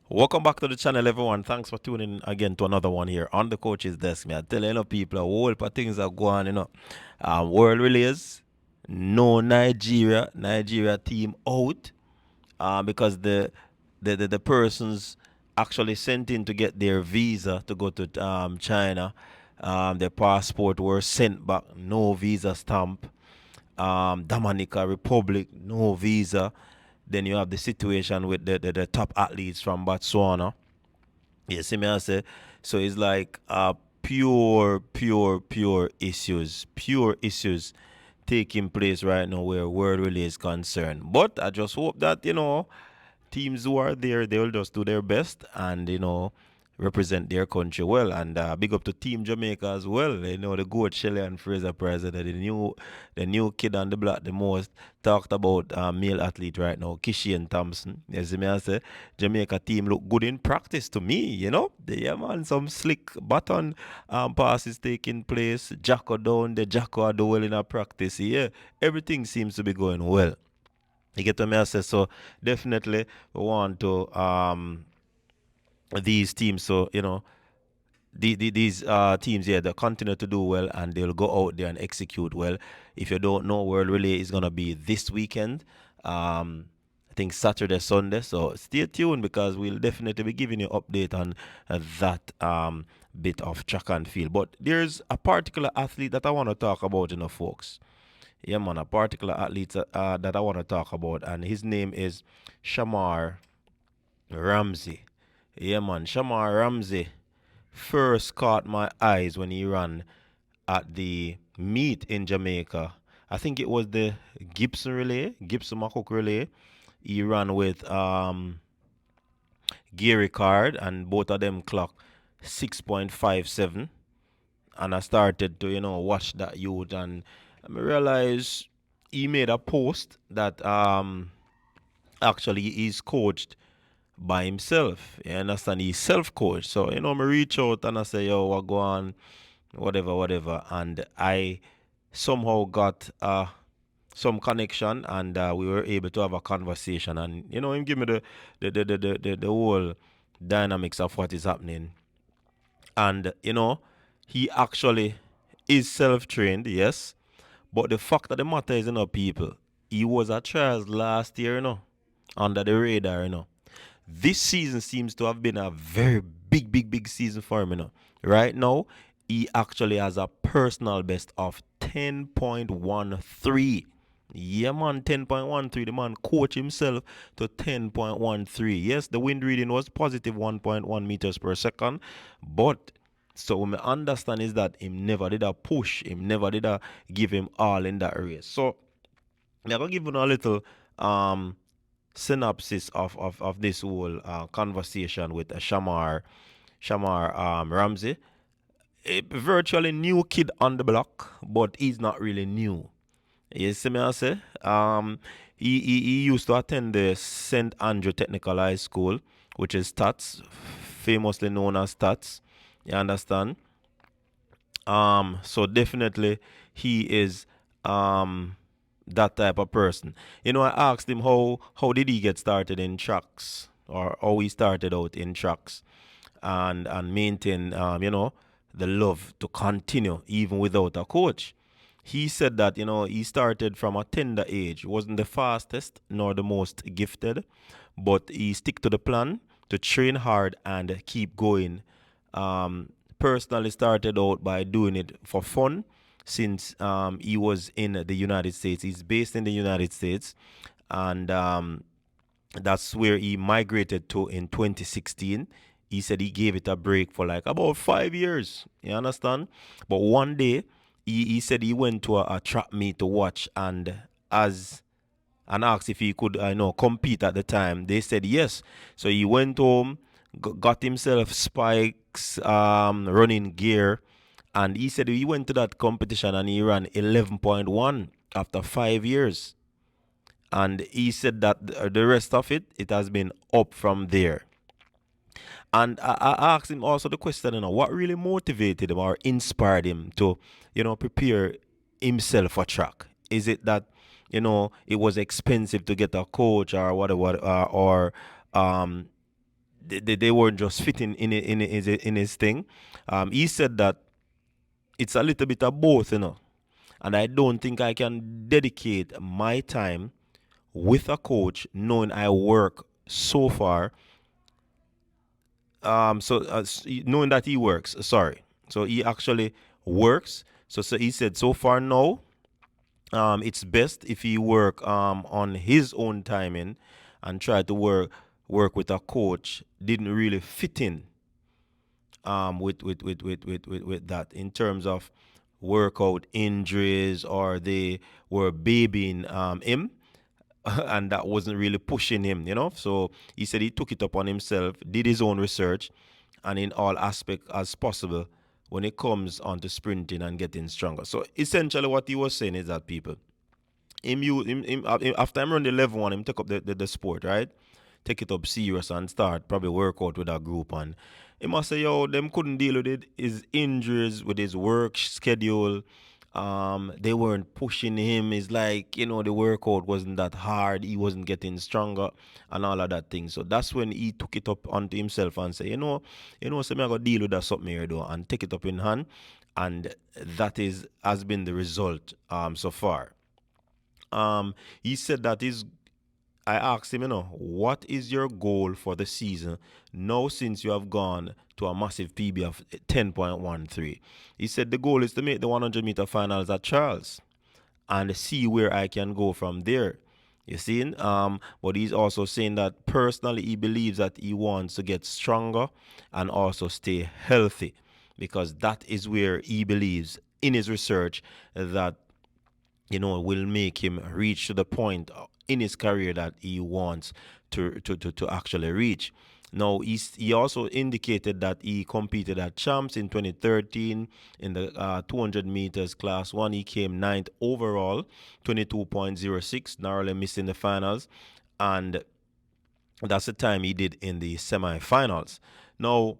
Welcome back to the channel, everyone. Thanks for tuning in again to another one here on the coach's desk. Me, I tell people a whole lot of things are going, world relays, no Nigeria team out, because the persons actually sent in to get their visa to go to China. Their passport were sent back, no visa stamp. Dominica Republic, no visa. Then you have the situation with the top athletes from Botswana. You see me I say? So it's like pure issues taking place right now where world relay is concerned. But I just hope that, teams who are there, they will just do their best and, represent their country well. And big up to Team Jamaica as well. The goat Shelley and Fraser Price, the new kid on the block, the most talked about male athlete right now, Kishian Thompson. You see me I say? Jamaica team look good in practice to me, Yeah, man, some slick button passes taking place. Jacko down, the Jacko are doing well in a practice. Yeah, everything seems to be going well. You get what me I say? So definitely we want to these teams. So these teams here, they continue to do well and they'll go out there and execute well. If you don't know, World Relay is gonna be this weekend. I think Saturday, Sunday. So stay tuned because we'll definitely be giving you update on that bit of track and field. But there's a particular athlete that I want to talk about, folks. Yeah, man, a particular athlete that I want to talk about, and his name is Shamar Ramsey. Yeah, man, Shamar Ramsey first caught my eyes when he ran at the meet in Jamaica. I think it was the Gibson Makuk relay. He ran with Gary Card, and both of them clocked 6.57. And I started to, watch that youth, and I realized he made a post that actually he's coached by himself. You understand? He's self-coached. So, me reach out and I say, yo, what go on, whatever. And I somehow got some connection, and we were able to have a conversation. And, him give me the whole dynamics of what is happening. And, he actually is self-trained, yes. But the fact of the matter is, people, he was at trials last year, under the radar, This season seems to have been a very big season for him, Right now, he actually has a personal best of 10.13. Yeah, man, 10.13. The man coach himself to 10.13. Yes, the wind reading was positive 1.1 meters per second, but so what I understand is that him never did a push, him never did a give him all in that race. So I'm gonna give you a little synopsis of this whole conversation with Shamar Ramsey. A virtually new kid on the block, but he's not really new. You see me I say? He used to attend the St. Andrew Technical High School, which is Stats, famously known as Stats. You understand? So definitely he is that type of person. I asked him how did he get started in tracks, or how he started out in tracks, and maintain the love to continue even without a coach. He said that he started from a tender age. Wasn't the fastest nor the most gifted, but he stick to the plan to train hard and keep going. Personally started out by doing it for fun since he was in the United States. He's based in the United States, and that's where he migrated to in 2016. He said he gave it a break for like about 5 years. You understand? But one day, he said he went to a track meet to watch, as and asked if he could, compete at the time. They said yes. So he went home, got himself spikes, running gear, and he said he went to that competition and he ran 11.1 after 5 years. And he said that the rest of it has been up from there. And I asked him also the question, what really motivated him or inspired him to, prepare himself for track? Is it that, it was expensive to get a coach or whatever, or they weren't just fitting in his thing. He said that it's a little bit of both, and I don't think I can dedicate my time with a coach knowing I work so far. Knowing that he works, sorry. So he actually works. So he said so far now, it's best if he work on his own timing and try to work with a coach didn't really fit in with that in terms of workout injuries, or they were babying him and that wasn't really pushing him. So he said he took it upon himself, did his own research, and in all aspects as possible when it comes on to sprinting and getting stronger. So essentially what he was saying is that people, after him run the level one, him take up the sport, right? Take it up serious and start probably work out with a group. And he must say, yo, them couldn't deal with it. His injuries, with his work schedule, they weren't pushing him. It's like, the workout wasn't that hard. He wasn't getting stronger and all of that thing. So that's when he took it up onto himself and say, so me I got deal with that something here though, and take it up in hand. And that has been the result so far. He said that I asked him, what is your goal for the season now since you have gone to a massive PB of 10.13? He said the goal is to make the 100-meter finals at Charles and see where I can go from there. You see? But he's also saying that personally he believes that he wants to get stronger and also stay healthy, because that is where he believes in his research that will make him reach to the point in his career that he wants to actually reach. Now, he also indicated that he competed at Champs in 2013 in the 200 meters class 1. He came ninth overall, 22.06, narrowly missing the finals. And that's the time he did in the semifinals. Now,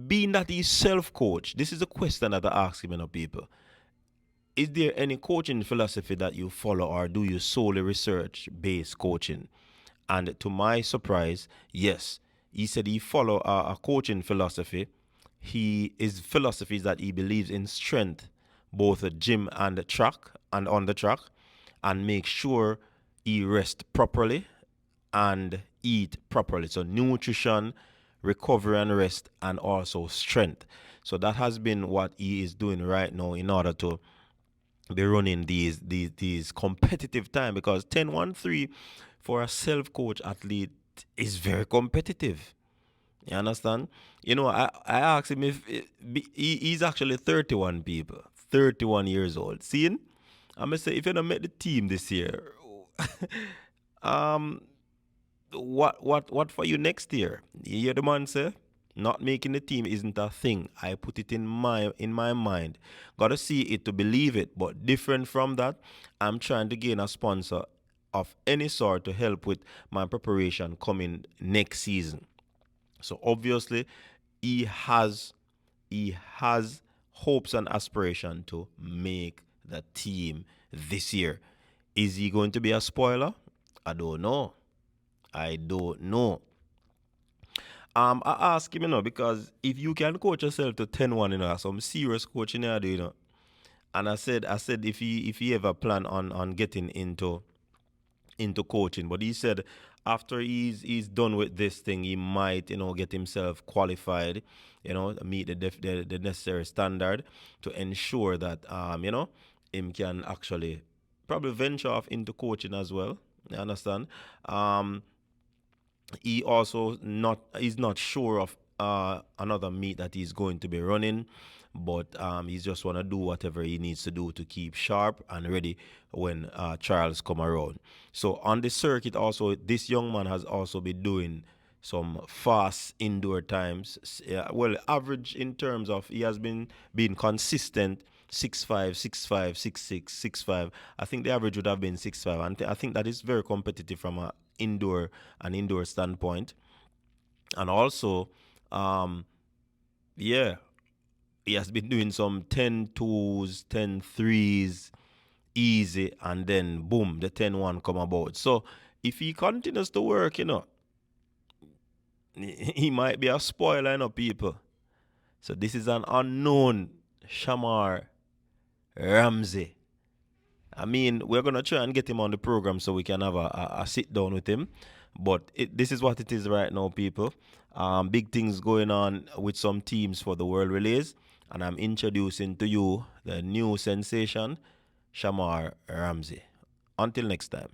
being that he's self-coached, this is a question that I ask him, people. Is there any coaching philosophy that you follow, or do you solely research-based coaching? And to my surprise, yes. He said he follow a coaching philosophy. His philosophy is that he believes in strength, both at gym and the track and on the track, and make sure he rest properly and eat properly. So nutrition, recovery and rest, and also strength. So that has been what he is doing right now in order to be running these competitive time, because 10.13 for a self-coach athlete is very competitive. You understand? I asked him if he's actually 31, people. 31 years old. Seeing? I'm gonna say if you don't make the team this year, um what for you next year? You hear the man say? Not making the team isn't a thing. I put it in my mind. Gotta see it to believe it. But different from that, I'm trying to gain a sponsor of any sort to help with my preparation coming next season. So obviously, he has he has hopes and aspiration to make the team this year. Is he going to be a spoiler? I don't know. I don't know. I ask him, because if you can coach yourself to 10-1, some serious coaching there, And I said if he ever plan on getting into coaching, but he said after he's done with this thing, he might get himself qualified, meet the necessary standard to ensure that him can actually probably venture off into coaching as well. You understand? He also not he's not sure of another meet that he's going to be running, but he's just want to do whatever he needs to do to keep sharp and ready when trials come around. So on the circuit also, this young man has also been doing some fast indoor times. Well, average in terms of he has been being consistent. 6'5", 6'5", 6'6", 6'5". I think the average would have been 6'5", and I think that is very competitive from an indoor standpoint. And also, um, yeah, he has been doing some 10 2s, 10 3s, easy, and then boom, the 10-1 come about. So if he continues to work, He might be a spoiler, you know, people. So this is an unknown Shamar Ramsey. I mean, we're gonna try and get him on the program so we can have a sit down with him. But this is what it is right now, people. Big things going on with some teams for the World Relays, and I'm introducing to you the new sensation, Shamar Ramsey. Until next time.